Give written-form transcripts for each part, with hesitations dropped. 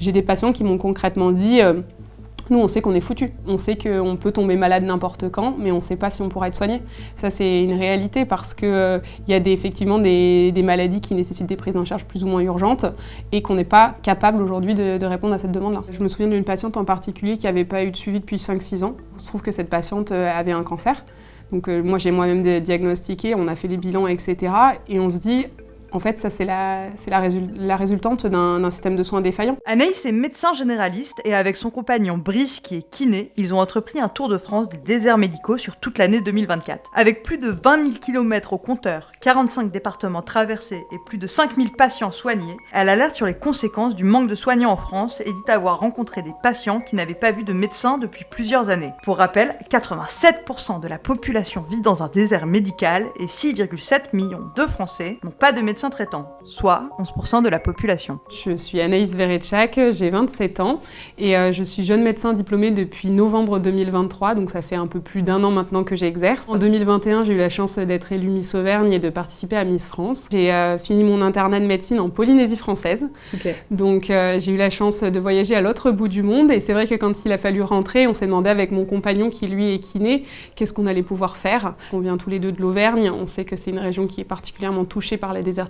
J'ai des patients qui m'ont concrètement dit nous, on sait qu'on est foutus. On sait qu'on peut tomber malade n'importe quand, mais on ne sait pas si on pourra être soigné. Ça, c'est une réalité parce qu'il y a effectivement des maladies qui nécessitent des prises en charge plus ou moins urgentes et qu'on n'est pas capable aujourd'hui de répondre à cette demande-là. Je me souviens d'une patiente en particulier qui n'avait pas eu de suivi depuis 5-6 ans. Il se trouve que cette patiente avait un cancer. Donc moi, j'ai moi-même diagnostiqué, on a fait les bilans, etc. Et on se dit, en fait, ça, c'est la résultante d'un système de soins défaillant. Anaïs est médecin généraliste et avec son compagnon Brice, qui est kiné, ils ont entrepris un tour de France des déserts médicaux sur toute l'année 2024. Avec plus de 20 000 km au compteur, 45 départements traversés et plus de 5 000 patients soignés, elle alerte sur les conséquences du manque de soignants en France et dit avoir rencontré des patients qui n'avaient pas vu de médecin depuis plusieurs années. Pour rappel, 87% de la population vit dans un désert médical et 6,7 millions de Français n'ont pas de médecin traitant, soit 11% de la population. Je suis Anaïs Veretchak, j'ai 27 ans et je suis jeune médecin diplômée depuis novembre 2023, donc ça fait un peu plus d'1 an maintenant que j'exerce. En 2021, j'ai eu la chance d'être élue Miss Auvergne et de participer à Miss France. J'ai fini mon internat de médecine en Polynésie française, donc j'ai eu la chance de voyager à l'autre bout du monde et c'est vrai que quand il a fallu rentrer, on s'est demandé avec mon compagnon qui lui est kiné, qu'est-ce qu'on allait pouvoir faire. On vient tous les deux de l'Auvergne, on sait que c'est une région qui est particulièrement touchée par la désertification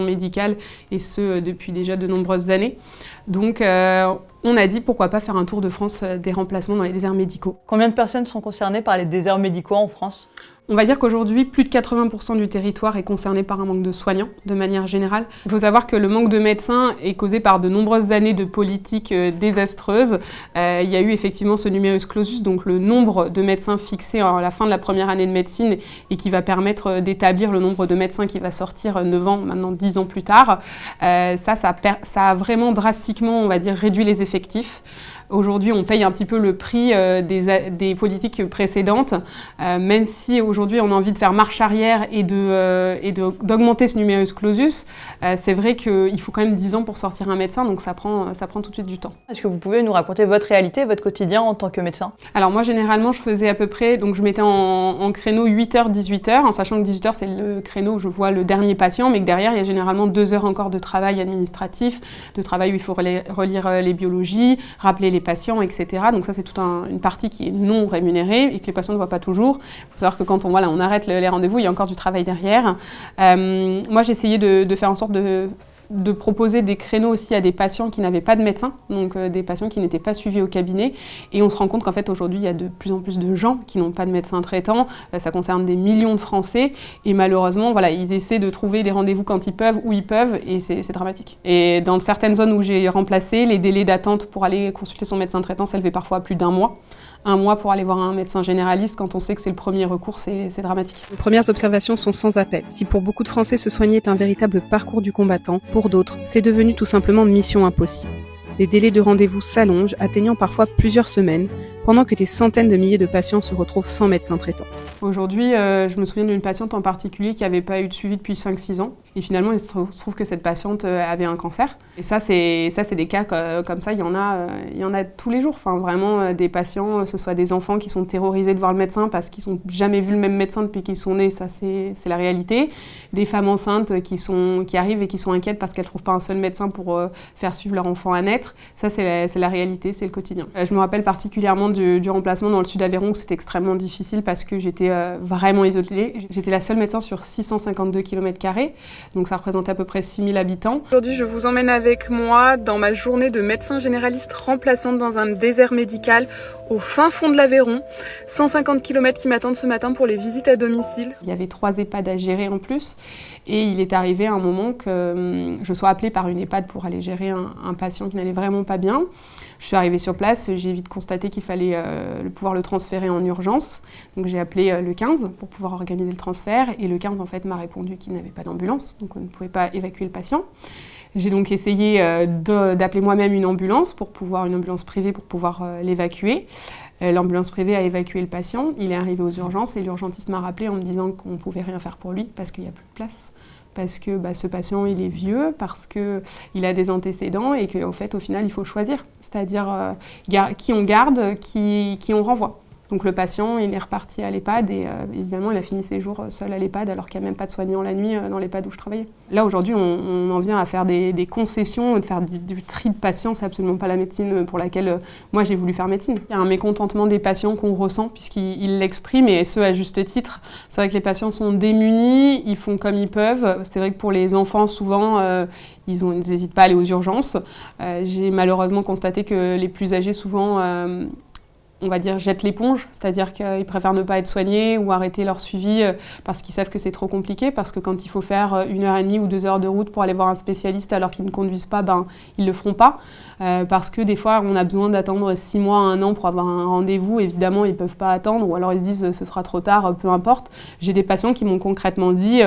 médicale et ce depuis déjà de nombreuses années. Donc on a dit pourquoi pas faire un tour de France des remplacements dans les déserts médicaux. Combien de personnes sont concernées par les déserts médicaux en France ? On va dire qu'aujourd'hui, plus de 80% du territoire est concerné par un manque de soignants, de manière générale. Il faut savoir que le manque de médecins est causé par de nombreuses années de politiques désastreuses. Il y a eu effectivement ce numerus clausus, donc le nombre de médecins fixé à la fin de la première année de médecine et qui va permettre d'établir le nombre de médecins qui va sortir 9 ans, maintenant 10 ans plus tard. Ça a vraiment drastiquement, on va dire, réduit les effectifs. Aujourd'hui, on paye un petit peu le prix des politiques précédentes, même si aujourd'hui on a envie de faire marche arrière et d'augmenter ce numerus clausus. C'est vrai qu'il faut quand même 10 ans pour sortir un médecin, donc ça prend tout de suite du temps. Est-ce que vous pouvez nous raconter votre réalité, votre quotidien en tant que médecin ? Alors moi, généralement, je faisais à peu près, donc je mettais en créneau 8h, 18h, en sachant que 18h, c'est le créneau où je vois le dernier patient, mais que derrière, il y a généralement 2 heures encore de travail administratif, de travail où il faut relire les biologies, rappeler les patients, etc. Donc ça, c'est toute une partie qui est non rémunérée et que les patients ne voient pas toujours. Il faut savoir que quand on arrête les rendez-vous, il y a encore du travail derrière. Moi, j'ai essayé de faire en sorte de proposer des créneaux aussi à des patients qui n'avaient pas de médecin, donc des patients qui n'étaient pas suivis au cabinet. Et on se rend compte qu'en fait, aujourd'hui, il y a de plus en plus de gens qui n'ont pas de médecin traitant. Ça concerne des millions de Français. Et malheureusement, ils essaient de trouver des rendez-vous quand ils peuvent, où ils peuvent, et c'est dramatique. Et dans certaines zones où j'ai remplacé, les délais d'attente pour aller consulter son médecin traitant s'élevaient parfois à plus d'1 mois. 1 mois pour aller voir un médecin généraliste, quand on sait que c'est le premier recours, c'est dramatique. Les premières observations sont sans appel. Si pour beaucoup de Français se soigner est un véritable parcours du combattant, pour d'autres, c'est devenu tout simplement mission impossible. Les délais de rendez-vous s'allongent, atteignant parfois plusieurs semaines, pendant que des centaines de milliers de patients se retrouvent sans médecin traitant. Aujourd'hui, je me souviens d'une patiente en particulier qui n'avait pas eu de suivi depuis 5-6 ans. Et finalement, il se trouve que cette patiente avait un cancer. Et ça, c'est des cas comme ça, il y en a tous les jours. Enfin, vraiment, des patients, ce soit des enfants qui sont terrorisés de voir le médecin parce qu'ils n'ont jamais vu le même médecin depuis qu'ils sont nés, ça c'est la réalité. Des femmes enceintes qui arrivent et qui sont inquiètes parce qu'elles ne trouvent pas un seul médecin pour faire suivre leur enfant à naître. Ça, c'est la réalité, c'est le quotidien. Je me rappelle particulièrement du remplacement dans le sud d'Aveyron où c'était extrêmement difficile parce que j'étais vraiment isolée. J'étais la seule médecin sur 652 km², donc ça représente à peu près 6000 habitants. Aujourd'hui, je vous emmène avec moi dans ma journée de médecin généraliste remplaçante dans un désert médical au fin fond de l'Aveyron. 150 km qui m'attendent ce matin pour les visites à domicile. Il y avait 3 EHPAD à gérer en plus et il est arrivé un moment que je sois appelée par une EHPAD pour aller gérer un patient qui n'allait vraiment pas bien. Je suis arrivée sur place, j'ai vite constaté qu'il fallait pouvoir le transférer en urgence. Donc j'ai appelé le 15 pour pouvoir organiser le transfert et le 15 en fait m'a répondu qu'il n'avait pas d'ambulance, donc on ne pouvait pas évacuer le patient. J'ai donc essayé d'appeler moi-même une ambulance privée pour pouvoir l'évacuer. L'ambulance privée a évacué le patient, il est arrivé aux urgences et l'urgentiste m'a rappelé en me disant qu'on ne pouvait rien faire pour lui parce qu'il n'y a plus de place. Parce que ce patient il est vieux, parce qu'il a des antécédents et qu'au final il faut choisir, c'est-à-dire qui on garde, qui on renvoie. Donc le patient, il est reparti à l'EHPAD et évidemment, il a fini ses jours seul à l'EHPAD alors qu'il n'y a même pas de soignant la nuit dans l'EHPAD où je travaillais. Là, aujourd'hui, on en vient à faire des concessions, de faire du tri de patients. C'est absolument pas la médecine pour laquelle moi j'ai voulu faire médecine. Il y a un mécontentement des patients qu'on ressent puisqu'ils l'expriment et ce à juste titre. C'est vrai que les patients sont démunis, ils font comme ils peuvent. C'est vrai que pour les enfants, souvent, ils n'hésitent pas à aller aux urgences. J'ai malheureusement constaté que les plus âgés, souvent, on va dire, jettent l'éponge, c'est-à-dire qu'ils préfèrent ne pas être soignés ou arrêter leur suivi parce qu'ils savent que c'est trop compliqué, parce que quand il faut faire 1h30 ou 2 heures de route pour aller voir un spécialiste alors qu'ils ne conduisent pas, ils ne le feront pas, parce que des fois, on a besoin d'attendre 6 mois, 1 an pour avoir un rendez-vous, évidemment, ils ne peuvent pas attendre, ou alors ils se disent ce sera trop tard, peu importe. J'ai des patients qui m'ont concrètement dit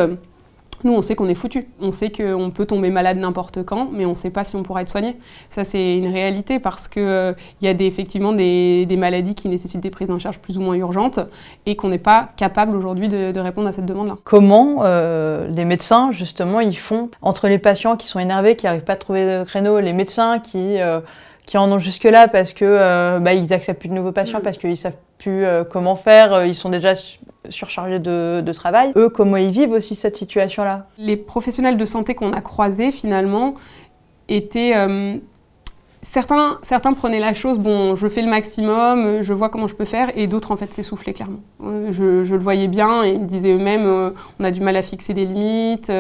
nous, on sait qu'on est foutus. On sait qu'on peut tomber malade n'importe quand, mais on ne sait pas si on pourra être soigné. Ça, c'est une réalité parce qu'il y a effectivement des maladies qui nécessitent des prises en charge plus ou moins urgentes et qu'on n'est pas capable aujourd'hui de répondre à cette demande-là. Comment les médecins, justement, ils font entre les patients qui sont énervés, qui n'arrivent pas à trouver de créneau, les médecins qui en ont jusque-là parce que ils n'acceptent plus de nouveaux patients, parce qu'ils ne savent plus comment faire, ils sont déjà surchargés de travail. Eux, comment ils vivent aussi cette situation-là? Les professionnels de santé qu'on a croisés, finalement, étaient... Certains prenaient la chose, bon, je fais le maximum, je vois comment je peux faire, et d'autres, en fait, s'essoufflaient clairement. Je le voyais bien, et ils me disaient eux-mêmes, on a du mal à fixer des limites,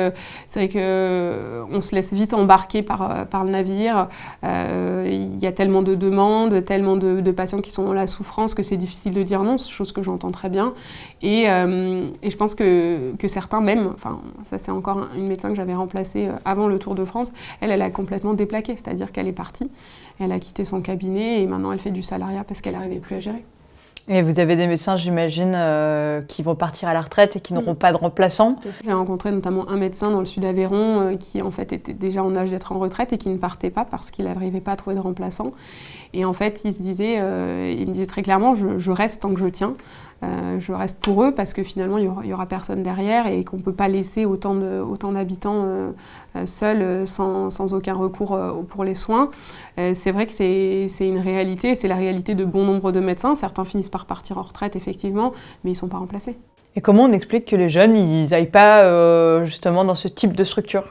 c'est vrai qu'on se laisse vite embarquer par le navire, il y a tellement de demandes, tellement de patients qui sont dans la souffrance que c'est difficile de dire non, chose que j'entends très bien, et je pense que certains même, enfin, ça c'est encore une médecin que j'avais remplacée avant le Tour de France, elle a complètement déplaqué, c'est-à-dire qu'elle est partie. Elle a quitté son cabinet et maintenant elle fait du salariat parce qu'elle n'arrivait plus à gérer. Et vous avez des médecins, j'imagine, qui vont partir à la retraite et qui n'auront pas de remplaçant. J'ai rencontré notamment un médecin dans le sud d'Aveyron qui en fait était déjà en âge d'être en retraite et qui ne partait pas parce qu'il n'arrivait pas à trouver de remplaçant. Et en fait, il me disait très clairement, je reste tant que je tiens. Je reste pour eux parce que finalement il y aura personne derrière et qu'on ne peut pas laisser autant d'habitants seuls sans aucun recours pour les soins. C'est vrai que c'est une réalité, c'est la réalité de bon nombre de médecins. Certains finissent par partir en retraite effectivement, mais ils ne sont pas remplacés. Et comment on explique que les jeunes ils n'aillent pas justement dans ce type de structure,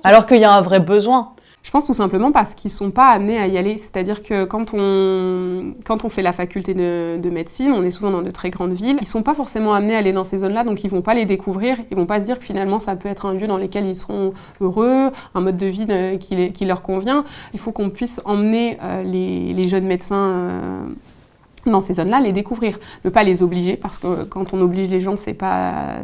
alors qu'il y a un vrai besoin? Je pense tout simplement parce qu'ils ne sont pas amenés à y aller. C'est-à-dire que quand on fait la faculté de médecine, on est souvent dans de très grandes villes, ils ne sont pas forcément amenés à aller dans ces zones-là, donc ils ne vont pas les découvrir, ils ne vont pas se dire que finalement ça peut être un lieu dans lequel ils seront heureux, un mode de vie qui leur convient. Il faut qu'on puisse emmener les jeunes médecins dans ces zones-là, les découvrir. Ne pas les obliger, parce que quand on oblige les gens, c'est pas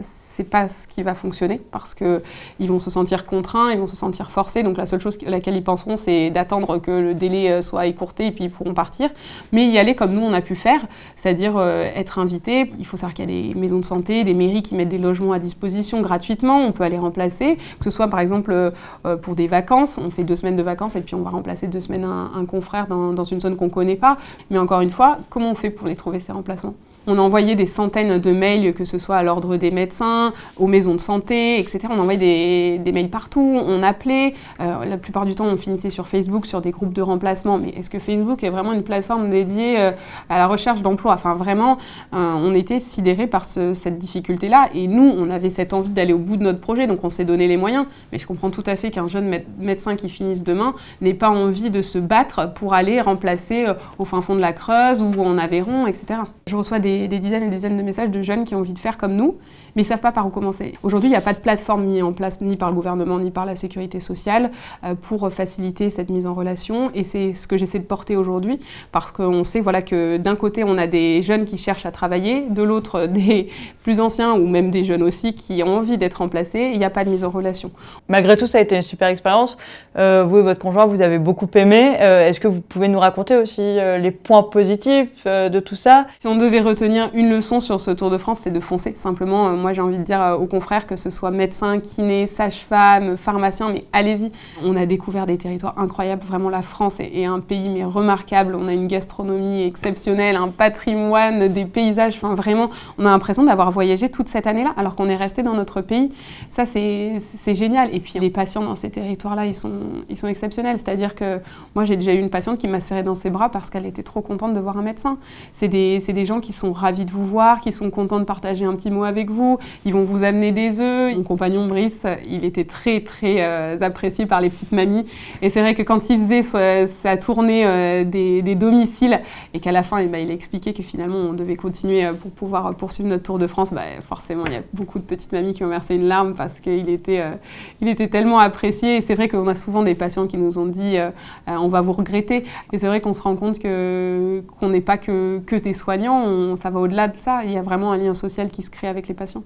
ce qui va fonctionner, parce qu'ils vont se sentir contraints, ils vont se sentir forcés, donc la seule chose à laquelle ils penseront, c'est d'attendre que le délai soit écourté et puis ils pourront partir. Mais y aller comme nous, on a pu faire, c'est-à-dire être invité. Il faut savoir qu'il y a des maisons de santé, des mairies qui mettent des logements à disposition gratuitement, on peut aller remplacer, que ce soit par exemple pour des vacances, on fait 2 semaines de vacances et puis on va remplacer 2 semaines un confrère dans une zone qu'on ne connaît pas. Mais encore une fois, comment on fait pour les trouver ces remplacements ? On a envoyé des centaines de mails, que ce soit à l'ordre des médecins, aux maisons de santé, etc. On envoyait des mails partout, on appelait. La plupart du temps, on finissait sur Facebook, sur des groupes de remplacement. Mais est-ce que Facebook est vraiment une plateforme dédiée à la recherche d'emploi ? Enfin, vraiment, on était sidérés par cette difficulté-là. Et nous, on avait cette envie d'aller au bout de notre projet, donc on s'est donné les moyens. Mais je comprends tout à fait qu'un jeune médecin qui finisse demain n'ait pas envie de se battre pour aller remplacer au fin fond de la Creuse ou en Aveyron, etc. Je reçois des dizaines et des dizaines de messages de jeunes qui ont envie de faire comme nous, mais ils ne savent pas par où commencer. Aujourd'hui, il n'y a pas de plateforme mise en place ni par le gouvernement ni par la sécurité sociale pour faciliter cette mise en relation, et c'est ce que j'essaie de porter aujourd'hui, parce qu'on sait que d'un côté, on a des jeunes qui cherchent à travailler, de l'autre, des plus anciens ou même des jeunes aussi qui ont envie d'être remplacés, il n'y a pas de mise en relation. Malgré tout, ça a été une super expérience. Vous et votre conjoint, vous avez beaucoup aimé. Est-ce que vous pouvez nous raconter aussi les points positifs de tout ça ? Si on devait retenir retenir une leçon sur ce Tour de France, c'est de foncer. Simplement, moi j'ai envie de dire aux confrères, que ce soit médecins, kinés, sages-femmes, pharmaciens, mais allez-y. On a découvert des territoires incroyables. Vraiment, la France est un pays mais remarquable. On a une gastronomie exceptionnelle, un patrimoine, des paysages. Enfin, vraiment, on a l'impression d'avoir voyagé toute cette année-là, alors qu'on est resté dans notre pays. Ça, c'est génial. Et puis, les patients dans ces territoires-là, ils sont exceptionnels. C'est-à-dire que moi, j'ai déjà eu une patiente qui m'a serré dans ses bras parce qu'elle était trop contente de voir un médecin. C'est des gens qui sont ravis de vous voir, qui sont contents de partager un petit mot avec vous. Ils vont vous amener des œufs. Mon compagnon Brice, il était très, très apprécié par les petites mamies. Et c'est vrai que quand il faisait sa tournée des domiciles et qu'à la fin, il a expliqué que finalement, on devait continuer pour pouvoir poursuivre notre Tour de France, forcément, il y a beaucoup de petites mamies qui ont versé une larme parce qu'il était tellement apprécié. Et c'est vrai qu'on a souvent des patients qui nous ont dit on va vous regretter. Et c'est vrai qu'on se rend compte qu'on n'est pas que des soignants, ça va au-delà de ça. Il y a vraiment un lien social qui se crée avec les patients.